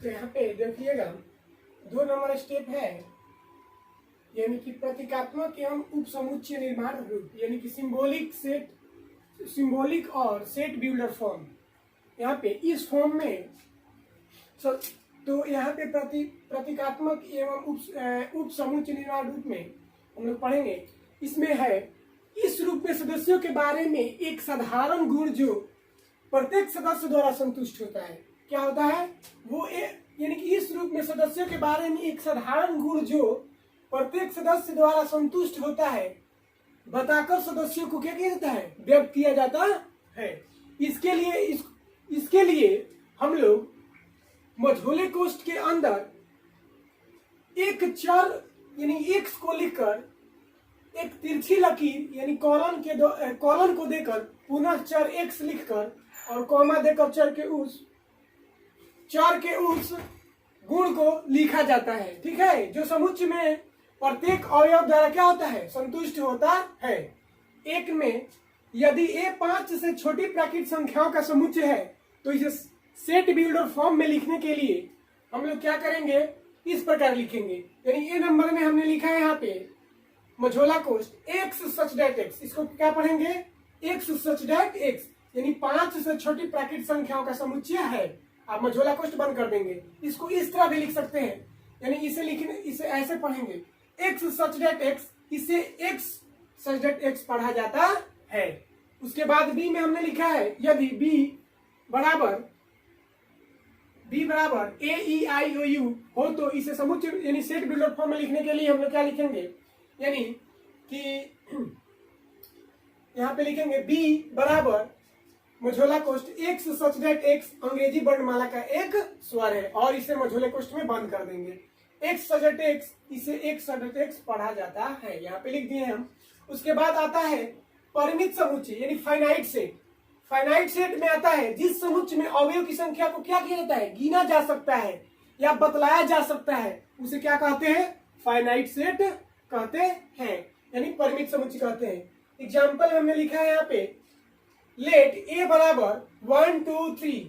तो यहाँ पे देखिएगा 2 नंबर स्टेप है, यानी कि प्रतीकात्मक एवं उपसमुच्चय निर्माण रूप, यानी कि सिंबॉलिक और सेट बिल्डर फॉर्म। यहाँ पे इस फॉर्म में तो यहाँ पे प्रतीकात्मक एवं उपसमुच्चय निर्माण रूप में हम लोग पढ़ेंगे। इसमें है, इस रूप में सदस्यों के बारे में एक साधारण गुण जो प्रत्येक सदस्य द्वारा संतुष्ट होता है। क्या होता है वो, यानी कि इस रूप में सदस्यों के बारे में एक साधारण गुण जो प्रत्येक सदस्य द्वारा संतुष्ट होता है बताकर सदस्यों को क्या किया जाता है, व्यक्त किया जाता है। इसके लिए हम लोग मझोले कोष्ठ के अंदर एक चर यानी x को लिखकर एक तिरछी लकीर यानी कॉलन को देकर पुनः चर x लिखकर और कॉमा देकर चर के उस गुण को लिखा जाता है। ठीक है, जो समुच्चय में प्रत्येक अवयव द्वारा क्या होता है, संतुष्ट होता है। एक में यदि a 5 से छोटी प्राकृतिक संख्याओं का समुच्चय है तो इसे सेट बिल्डर फॉर्म में लिखने के लिए हम लोग क्या करेंगे, इस प्रकार लिखेंगे। यानी ए नंबर में हमने लिखा है यहाँ पे मझोला कोष्ठ x सच दैट x, इसको क्या पढ़ेंगे, x सच दैट x, यानी 5 से छोटी प्राकृतिक संख्याओं का समुच्चय है। आप मझोला कोष्ठ बंद कर देंगे। इसको इस तरह भी लिख सकते हैं, यानी इसे ऐसे पढ़ेंगे x सच दैट x, इसे x सच दैट x पढ़ा जाता है। उसके बाद b में हमने लिखा है, यदि b बराबर a e i o u हो तो इसे समुच्चय यानी सेट बिल्डर फॉर्म में लिखने के लिए हम लोग क्या लिखेंगे, यानी कि यहाँ पे लिखेंगे b बराबर मझोला कोष्ठ x सच दैट x अंग्रेजी वर्णमाला का एक स्वर है और इसे मझोले कोष्ठ में बंद कर देंगे। x सच दैट x, इसे x सच दैट x पढ़ा जाता है, यहाँ पे लिख दिए हम। उसके बाद आता है परिमित समुच्चय यानी फाइनाइट सेट। फाइनाइट सेट में आता है जिस समुच्चय में अवयव की संख्या को क्या किया जाता है, गिना जा सकता है या बतलाया जा सकता है, उसे क्या कहते हैं, फाइनाइट सेट कहते हैं, यानी परिमित समुच्चय कहते हैं। एग्जाम्पल हमने लिखा है यहाँ पे, लेट a बराबर 1 2 3,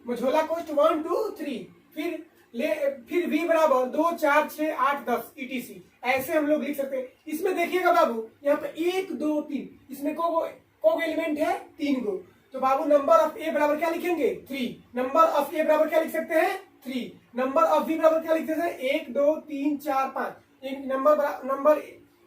मझोला कोष्ठ 1 2 3, फिर v बराबर 2 4 6 8 10 etc। ऐसे हम लोग लिख सकते हैं। इसमें देखिएगा बाबू, यहाँ पे 1 2 3, इसमें को एलिमेंट है 3 गो, तो बाबू नंबर ऑफ a बराबर क्या लिखेंगे, 3। नंबर ऑफ a बराबर क्या लिख सकते हैं, 3। नंबर ऑफ v बराबर क्या लिख सकते हैं, 1 2 3 4 5। एक नंबर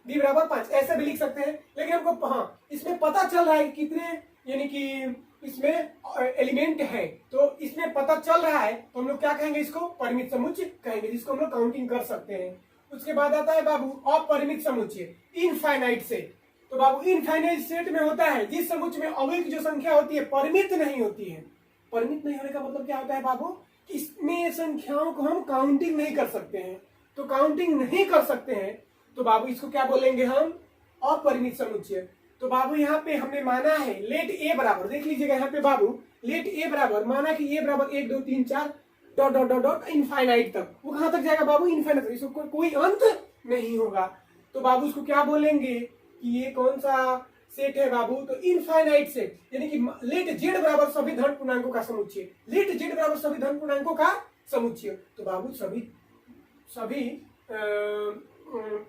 b बराबर 5, ऐसे भी लिख सकते हैं। लेकिन हमको हाँ, इसमें पता चल रहा है कितने, यानी कि इसमें एलिमेंट है, तो इसमें पता चल रहा है तो हम लोग क्या कहेंगे, इसको परिमित समुच्चय कहेंगे, जिसको हम लोग काउंटिंग कर सकते हैं। उसके बाद आता है बाबू अपरिमित समुच्चय, इनफाइनाइट सेट। तो बाबू इनफाइनाइट सेट में होता है जिस समुच्चय में अवयव की जो संख्या होती है परिमित नहीं होती है। परिमित नहीं होने का मतलब क्या होता है बाबू, इसमें संख्याओं को हम काउंटिंग नहीं कर सकते हैं। तो काउंटिंग नहीं कर सकते हैं तो बाबू इसको क्या बोलेंगे हम, अपरिमित समुच्चय। तो बाबू यहाँ पे हमने माना है लेट a बराबर, देख लीजिएगा यहाँ पे बाबू, लेट a बराबर माना कि a बराबर 1 2 3 4 dot dot dot dot infinite तक। वो कहां तक जाएगा बाबू, इनफाइनाइट तक, इसको कोई अंत नहीं होगा। तो बाबू इसको क्या बोलेंगे कि ये कौन सा सेट है बाबू, तो इनफाइनाइट सेट, यानी कि लेट z बराबर सभी धन पूर्णांकों का समुच्चय, लेट z बराबर सभी धन पूर्णांकों का समुच्चय। तो बाबू सभी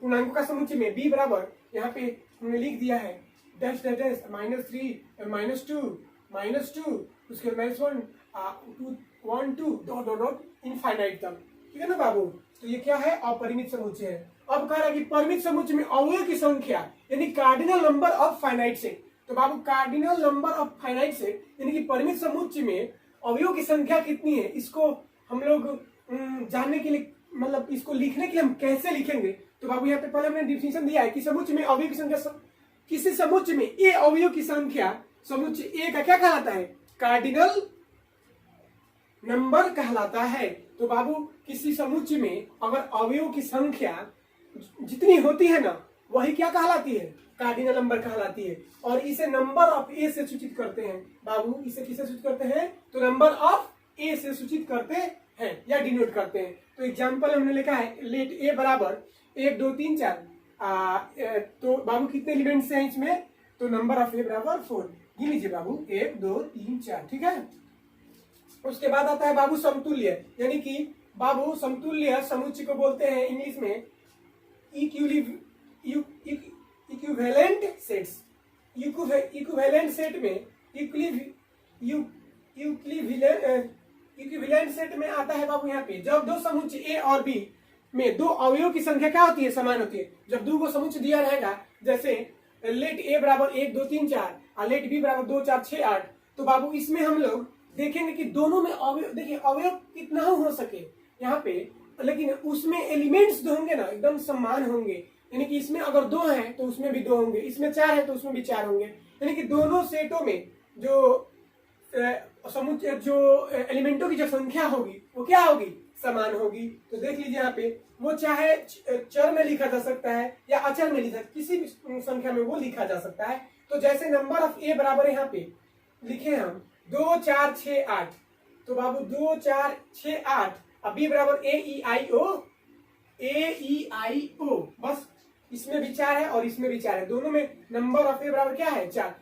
पूर्णांकों का समुच्चय में b बराबर यहाँ पे हमने लिख दिया है डैश डैश डैश -3 -2 उसके -1 1 2 डॉट डॉट डॉट इनफाइनाइट तक। ठीक है ना बाबू, तो ये क्या है, अपरिमित समुच्चय है। अब कह रहा है कि परिमित समुच्चय में अवयव की संख्या यानी cardinal number of finite set. तो बाबू cardinal number of finite set यानी कि परिमित समुच्चय में अवयव की संख्या कितनी है, इसको हम लोग जानने के लिए, मतलब इसको लिखने के लिए हम कैसे लिखेंगे। तो बाबू यहाँ पे पहले हमने डिफिनेशन दिया है कि समुच्चय में अवयव की संख्या, किसी समुच्चय में ए अवयव की संख्या समुच्चय ए का क्या कहलाता है, कार्डिनल नंबर कहलाता है। तो बाबू किसी समुच्चय में अगर अवयव की संख्या जितनी होती है ना, वही क्या कहलाती है, कार्डिनल नंबर कहलाती है। और इसे नंबर ऑफ ए से सूचित करते हैं बाबू, इसे किसे सूचित करते हैं, तो नंबर ऑफ ए से सूचित करते हैं या डिनोट करते हैं। तो एग्जाम्पल हमने लिखा है लेट ए बराबर 1 2 3 4, तो बाबू कितने एलिमेंट्स हैं इसमें, तो नंबर ऑफ ए बराबर 4। गिन लीजिए बाबू 1 2 3 4, ठीक है। उसके बाद आता है बाबू समतुल्य, यानी कि बाबू समतुल्य समुच्चय को बोलते हैं इंग्लिश में इक्विवेलेंट सेट्स। इक्विवेलेंट सेट में इक्विवेलेंट सेट में आता है बाबू यहाँ पे जब दो समुच्चय ए और बी में दो अवयवों की संख्या क्या होती है, समान होती है। जब दो को समुच्चय दिया रहेगा, जैसे लेट ए बराबर 1 2 3 4 और लेट बी बराबर 2 4 6 8, तो बाबू इसमें हम लोग देखेंगे कि दोनों में अवयव, देखिए अवयव कितना हो सके यहाँ पे, लेकिन उसमें एलिमेंट्स जो होंगे ना एकदम समान होंगे। यानी कि इसमें अगर 2 हैं तो उसमें भी 2 होंगे, इसमें 4 है तो उसमें भी 4 होंगे। यानी कि दोनों सेटों में जो समुच्चय जो एलिमेंटों की जो संख्या होगी वो क्या होगी, समान होगी। तो देख लीजिए यहाँ पे वो चाहे चर में लिखा जा सकता है या अचर में लिखा, किसी भी संख्या में वो लिखा जा सकता है। तो जैसे नंबर ऑफ ए बराबर यहाँ पे लिखे हम 2 4 6 8, तो बाबू 2 4 6 8, अब बी बराबर ए ई आई ओ, बस इसमें भी 4 है और इसमें भी 4 है, दोनों में नंबर ऑफ ए बराबर क्या है 4,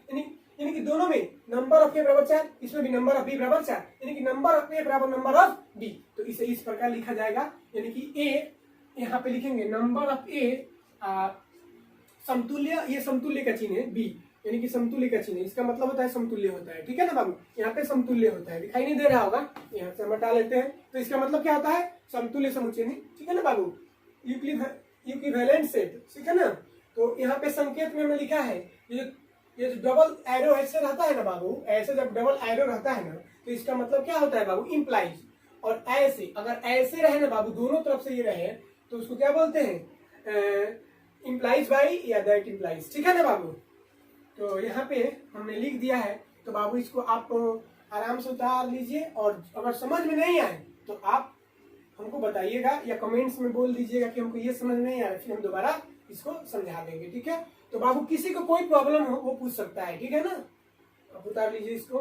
यानी कि दोनों में नंबर ऑफ ए बराबर 4, इसमें भी नंबर ऑफ बी बराबर 4, यानी कि नंबर ऑफ ए बराबर नंबर ऑफ बी। तो इसे इस प्रकार लिखा जाएगा, यानी कि ए यहाँ पे लिखेंगे नंबर ऑफ ए समतुल्य, ये समतुल्य का चिन्ह है बी, यानी कि समतुल्य का चिन्ह, इसका मतलब होता है समतुल्य होता है। ठीक है ना बाबू, यहाँ पे समतुल्य होता है, दिखाई नहीं दे रहा होगा, यहाँ से हम हटा लेते हैं। तो इसका मतलब क्या होता है, समतुल्य समुच्चय। ठीक है ना बाबू, इक्विवेलेंट सेट, ठीक है ना। तो यहाँ पे संकेत में लिखा है ये जो डबल एरो ऐसे रहता है ना बाबू, ऐसे जब डबल एरो रहता है ना, तो इसका मतलब क्या होता है बाबू, इंप्लाइज। और ऐसे अगर ऐसे रहे ना बाबू, दोनों तरफ से ये रहे, तो उसको क्या बोलते हैं, इंप्लाइज बाई या दैट इंप्लाइज। ठीक है ना बाबू। तो यहाँ पे हमने लिख दिया है, तो बाबू इसको आप आराम से उतार लीजिए, और अगर समझ में नहीं आए तो आप हमको बताइएगा या कमेंट्स में बोल दीजिएगा कि हमको ये समझ नहीं आ रहा, फिर हम दोबारा इसको समझा देंगे। ठीक है। तो बाबू किसी को कोई प्रॉब्लम हो वो पूछ सकता है, ठीक है ना। आप उतार लीजिए इसको।